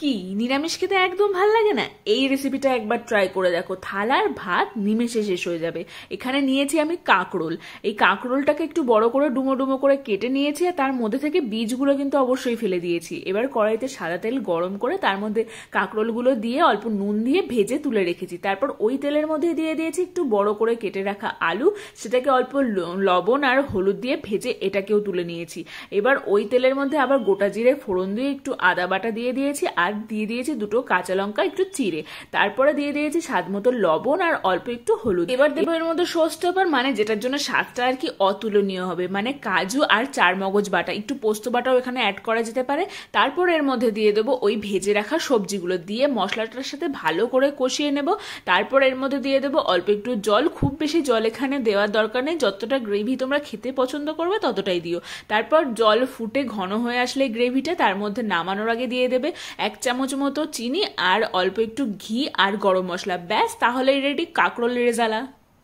কি নিরামিষ খেতে একদম ভাল লাগে না? এই রেসিপিটা একবার ট্রাই করে দেখো, থালার ভাত নিমেষে শেষ হয়ে যাবে। এখানে নিয়েছি আমি কাঁকরোল। এই কাঁকরোলটাকে একটু বড় করে ডুমো ডুমো করে কেটে নিয়েছি, আর তার মধ্যে থেকে বীজগুলো কিন্তু অবশ্যই ফেলে দিয়েছি। এবার কড়াইতে সাদা তেল গরম করে তার মধ্যে কাঁকরোলগুলো দিয়ে অল্প নুন দিয়ে ভেজে তুলে রেখেছি। তারপর ওই তেলের মধ্যে দিয়ে দিয়েছি একটু বড় করে কেটে রাখা আলু, সেটাকে অল্প লবণ আর হলুদ দিয়ে ভেজে এটাকেও তুলে নিয়েছি। এবার ওই তেলের মধ্যে আবার গোটা জিরে ফোড়ন দিয়ে একটু আদা বাটা দিয়ে দিয়েছি, আর দিয়ে দিয়েছি দুটো কাঁচা লঙ্কা একটু চিড়ে। তারপরে দিয়ে দিয়েছি স্বাদ মতো লবণ আর অল্প একটু হলুদ। এবার দেবো এর মধ্যে শোস্টপার, মানে যেটার জন্য স্বাদটা আর কি অতুলনীয় হবে, মানে কাজু আর চারমগজ বাটা, একটু পোস্ত বাটাও এখানে অ্যাড করা যেতে পারে। তারপর এর মধ্যে দিয়ে দেবো ওই ভেজে রাখা সবজিগুলো, দিয়ে মশলাটার সাথে ভালো করে কষিয়ে নেব। তারপর এর মধ্যে দিয়ে দেবো অল্প একটু জল, খুব বেশি জল এখানে দেওয়ার দরকার নেই, যতটা গ্রেভি তোমরা খেতে পছন্দ করবে ততটাই দিও। তারপর জল ফুটে ঘন হয়ে আসলে গ্রেভিটা, তার মধ্যে নামানোর আগে দিয়ে দেবে 1 চামচ মতো চিনি আর অল্প একটু ঘি আর গরম মশলা। ব্যাস, তাহলেই রেডি কাঁকরোল রেজালা।